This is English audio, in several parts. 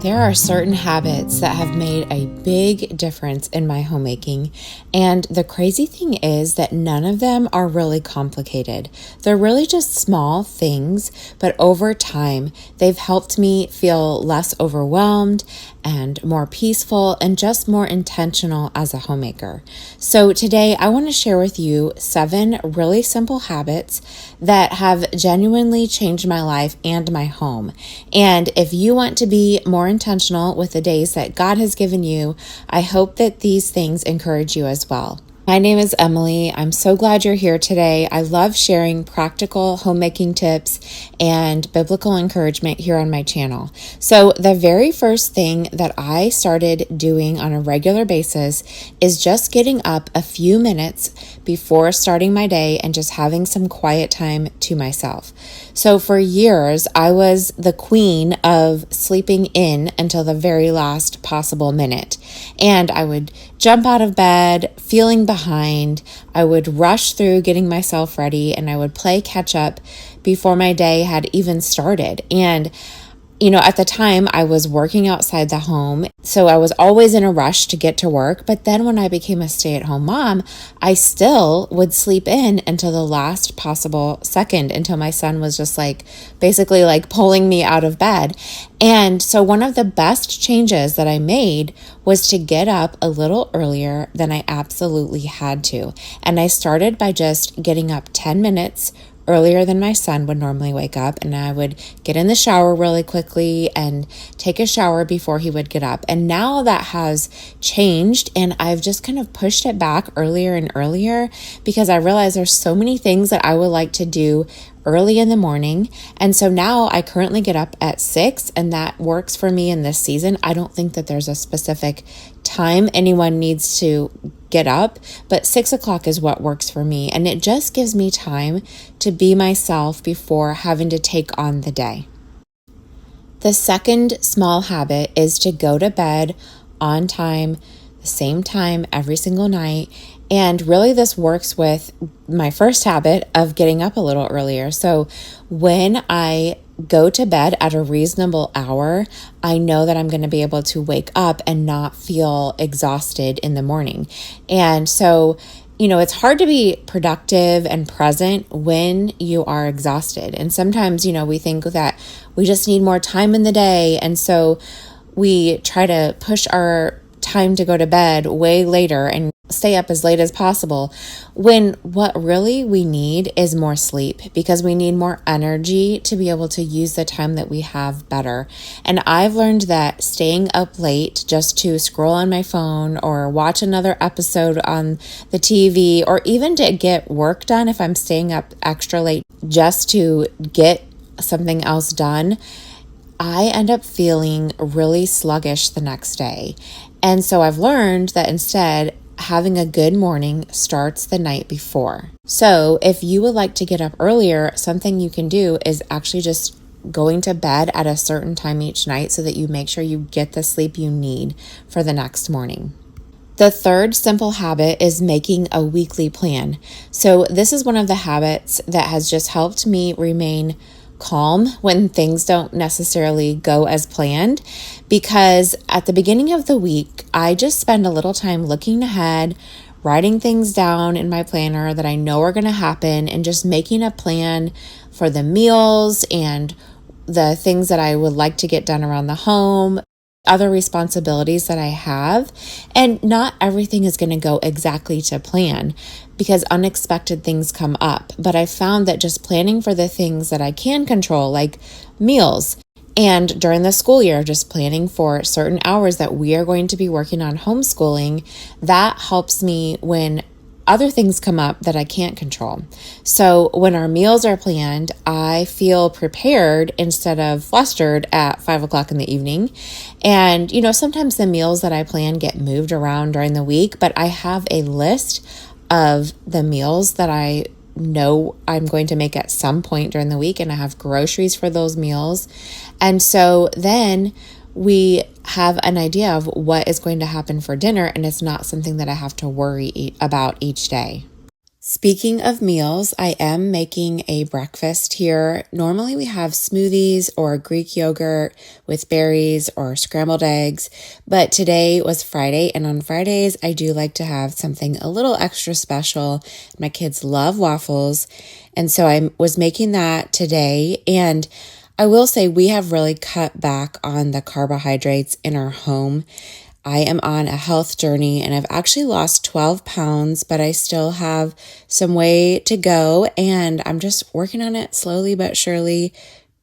There are certain habits that have made a big difference in my homemaking, and the crazy thing is that none of them are really complicated. They're really just small things, but over time, they've helped me feel less overwhelmed and more peaceful and just more intentional as a homemaker. So today, I want to share with you 7 really simple habits that have genuinely changed my life and my home. And if you want to be more intentional with the days that God has given you, I hope that these things encourage you as well. My name is Emily. I'm so glad you're here today. I love sharing practical homemaking tips and biblical encouragement here on my channel. So the very first thing that I started doing on a regular basis is just getting up a few minutes before starting my day and just having some quiet time to myself. So for years, I was the queen of sleeping in until the very last possible minute. And I would jump out of bed, feeling behind. I would rush through getting myself ready, and I would play catch up before my day had even started. And at the time I was working outside the home, so I was always in a rush to get to work. But then when I became a stay-at-home mom, I still would sleep in until the last possible second, until my son was just basically pulling me out of bed. And so one of the best changes that I made was to get up a little earlier than I absolutely had to. And I started by just getting up 10 minutes earlier than my son would normally wake up, and I would get in the shower really quickly and take a shower before he would get up. And now that has changed, and I've just kind of pushed it back earlier and earlier because I realize there's so many things that I would like to do early in the morning. And so now I currently get up at 6, and that works for me in this season. I don't think that there's a specific time anyone needs to get up, but 6 o'clock is what works for me. And it just gives me time to be myself before having to take on the day. The second small habit is to go to bed on time, the same time every single night. And really this works with my first habit of getting up a little earlier. So when I go to bed at a reasonable hour, I know that I'm going to be able to wake up and not feel exhausted in the morning. And so, it's hard to be productive and present when you are exhausted. And sometimes, we think that we just need more time in the day. And so we try to push our time to go to bed way later and stay up as late as possible, when what really we need is more sleep, because we need more energy to be able to use the time that we have better. And I've learned that staying up late just to scroll on my phone or watch another episode on the TV, or even to get work done if I'm staying up extra late just to get something else done, I end up feeling really sluggish the next day. And so I've learned that instead, having a good morning starts the night before. So if you would like to get up earlier, something you can do is actually just going to bed at a certain time each night so that you make sure you get the sleep you need for the next morning. The third simple habit is making a weekly plan. So this is one of the habits that has just helped me remain calm when things don't necessarily go as planned, because at the beginning of the week, I just spend a little time looking ahead, writing things down in my planner that I know are going to happen, and just making a plan for the meals and the things that I would like to get done around the home, other responsibilities that I have. And not everything is going to go exactly to plan because unexpected things come up. But I found that just planning for the things that I can control, like meals, and during the school year, just planning for certain hours that we are going to be working on homeschooling, that helps me when other things come up that I can't control. So when our meals are planned, I feel prepared instead of flustered at 5 o'clock in the evening. And, sometimes the meals that I plan get moved around during the week, but I have a list of the meals that I know I'm going to make at some point during the week, and I have groceries for those meals. And so then we have an idea of what is going to happen for dinner, and it's not something that I have to worry about each day. Speaking of meals, I am making a breakfast here. Normally we have smoothies or Greek yogurt with berries or scrambled eggs, but today was Friday, and on Fridays I do like to have something a little extra special. My kids love waffles, and so I was making that today, and I will say we have really cut back on the carbohydrates in our home. I am on a health journey and I've actually lost 12 pounds, but I still have some way to go and I'm just working on it slowly but surely.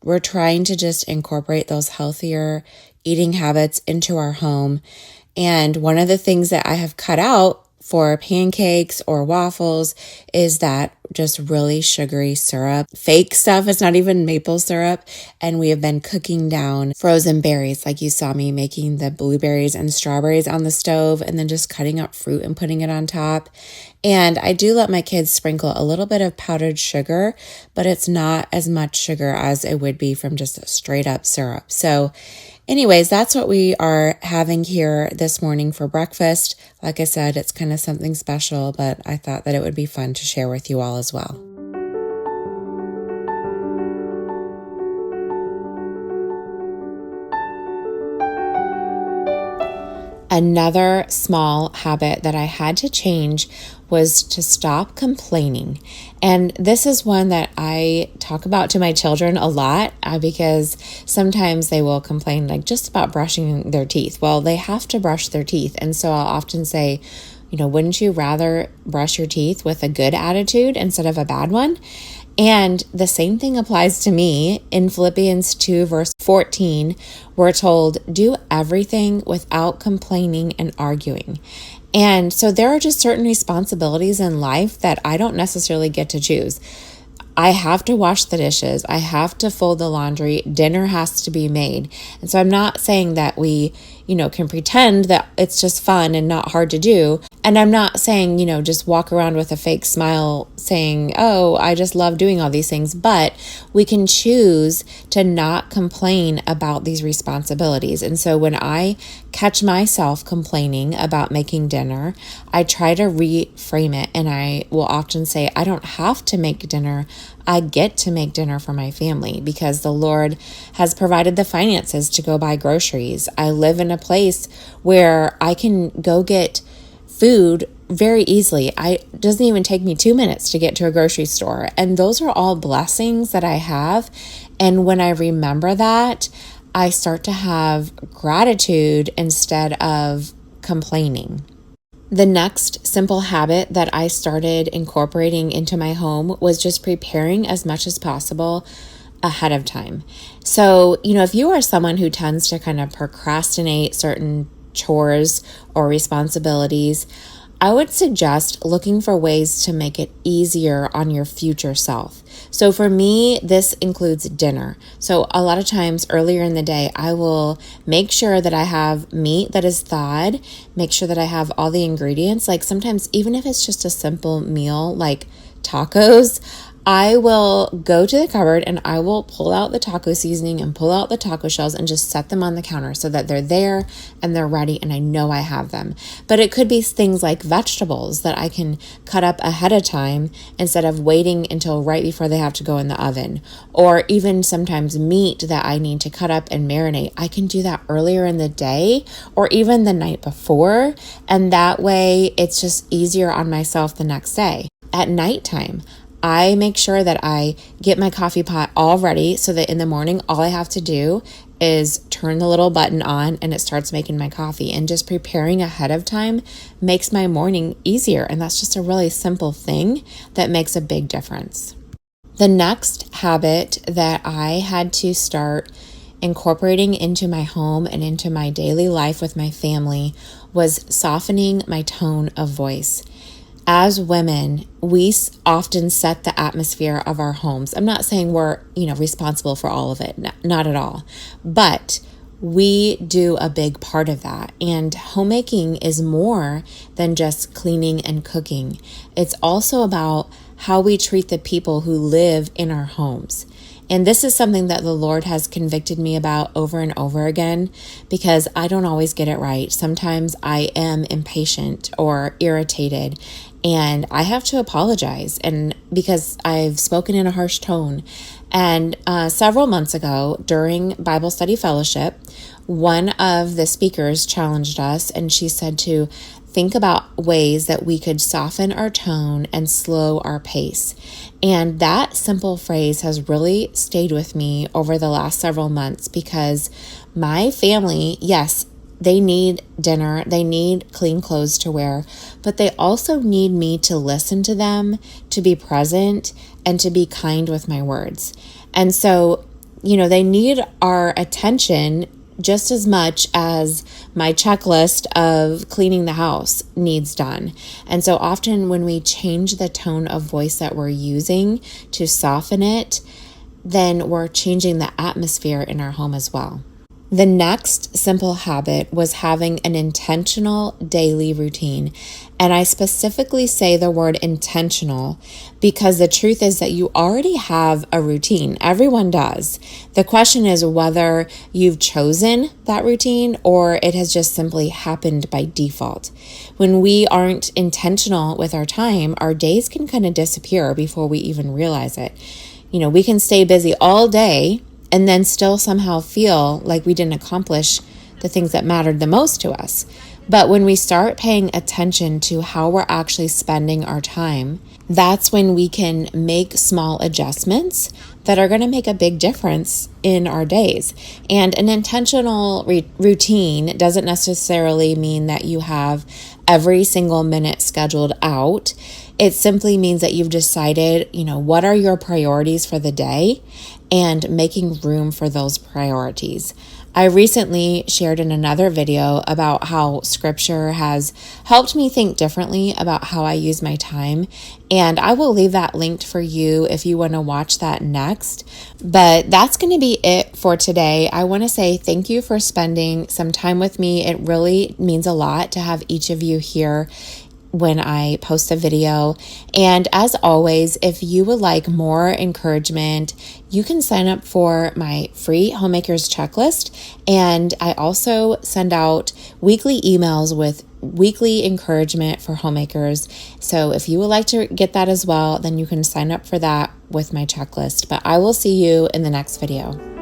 We're trying to just incorporate those healthier eating habits into our home. And one of the things that I have cut out for pancakes or waffles is that just really sugary syrup, fake stuff. It's not even maple syrup. And we have been cooking down frozen berries, like you saw me making the blueberries and strawberries on the stove and then just cutting up fruit and putting it on top. And I do let my kids sprinkle a little bit of powdered sugar, but it's not as much sugar as it would be from just a straight up syrup. So anyways, that's what we are having here this morning for breakfast. Like I said, it's kind of something special, but I thought that it would be fun to share with you all as well. Another small habit that I had to change was to stop complaining. And this is one that I talk about to my children a lot because sometimes they will complain like just about brushing their teeth. Well, they have to brush their teeth. And so I'll often say, wouldn't you rather brush your teeth with a good attitude instead of a bad one? And the same thing applies to me. In Philippians 2 verse 14, we're told, do everything without complaining and arguing. And so there are just certain responsibilities in life that I don't necessarily get to choose. I have to wash the dishes. I have to fold the laundry. Dinner has to be made. And so I'm not saying that we, can pretend that it's just fun and not hard to do. And I'm not saying, just walk around with a fake smile saying, oh, I just love doing all these things. But we can choose to not complain about these responsibilities. And so when I catch myself complaining about making dinner, I try to reframe it. And I will often say, I don't have to make dinner. I get to make dinner for my family because the Lord has provided the finances to go buy groceries. I live in a place where I can go get food very easily. It doesn't even take me 2 minutes to get to a grocery store. And those are all blessings that I have. And when I remember that, I start to have gratitude instead of complaining. The next simple habit that I started incorporating into my home was just preparing as much as possible ahead of time. So, if you are someone who tends to kind of procrastinate certain chores or responsibilities, I would suggest looking for ways to make it easier on your future self. So for me, this includes dinner. So a lot of times earlier in the day, I will make sure that I have meat that is thawed, make sure that I have all the ingredients. Like sometimes, even if it's just a simple meal like tacos, I will go to the cupboard and I will pull out the taco seasoning and pull out the taco shells and just set them on the counter so that they're there and they're ready and I know I have them. But it could be things like vegetables that I can cut up ahead of time instead of waiting until right before they have to go in the oven. Or even sometimes meat that I need to cut up and marinate. I can do that earlier in the day or even the night before. And that way it's just easier on myself the next day. At nighttime, I make sure that I get my coffee pot all ready so that in the morning, all I have to do is turn the little button on and it starts making my coffee. And just preparing ahead of time makes my morning easier. And that's just a really simple thing that makes a big difference. The next habit that I had to start incorporating into my home and into my daily life with my family was softening my tone of voice. As women, we often set the atmosphere of our homes. I'm not saying we're, responsible for all of it, not at all, but we do a big part of that. And homemaking is more than just cleaning and cooking. It's also about how we treat the people who live in our homes. And this is something that the Lord has convicted me about over and over again, because I don't always get it right. Sometimes I am impatient or irritated, and I have to apologize, and because I've spoken in a harsh tone. And several months ago during Bible study fellowship, one of the speakers challenged us, and she said to think about ways that we could soften our tone and slow our pace. And that simple phrase has really stayed with me over the last several months, because my family, yes, they need dinner, they need clean clothes to wear, but they also need me to listen to them, to be present, and to be kind with my words. And so, they need our attention just as much as my checklist of cleaning the house needs done. And so often when we change the tone of voice that we're using to soften it, then we're changing the atmosphere in our home as well. The next simple habit was having an intentional daily routine. And I specifically say the word intentional because the truth is that you already have a routine. Everyone does. The question is whether you've chosen that routine or it has just simply happened by default. When we aren't intentional with our time, our days can kind of disappear before we even realize it. We can stay busy all day and then still somehow feel like we didn't accomplish the things that mattered the most to us. But when we start paying attention to how we're actually spending our time, that's when we can make small adjustments that are going to make a big difference in our days. And an intentional routine doesn't necessarily mean that you have every single minute scheduled out. It simply means that you've decided, what are your priorities for the day and making room for those priorities. I recently shared in another video about how scripture has helped me think differently about how I use my time. And I will leave that linked for you if you want to watch that next. But that's going to be it for today. I want to say thank you for spending some time with me. It really means a lot to have each of you here when I post a video. And as always, if you would like more encouragement, you can sign up for my free Homemakers checklist. And I also send out weekly emails with weekly encouragement for homemakers. So if you would like to get that as well, then you can sign up for that with my checklist. But I will see you in the next video.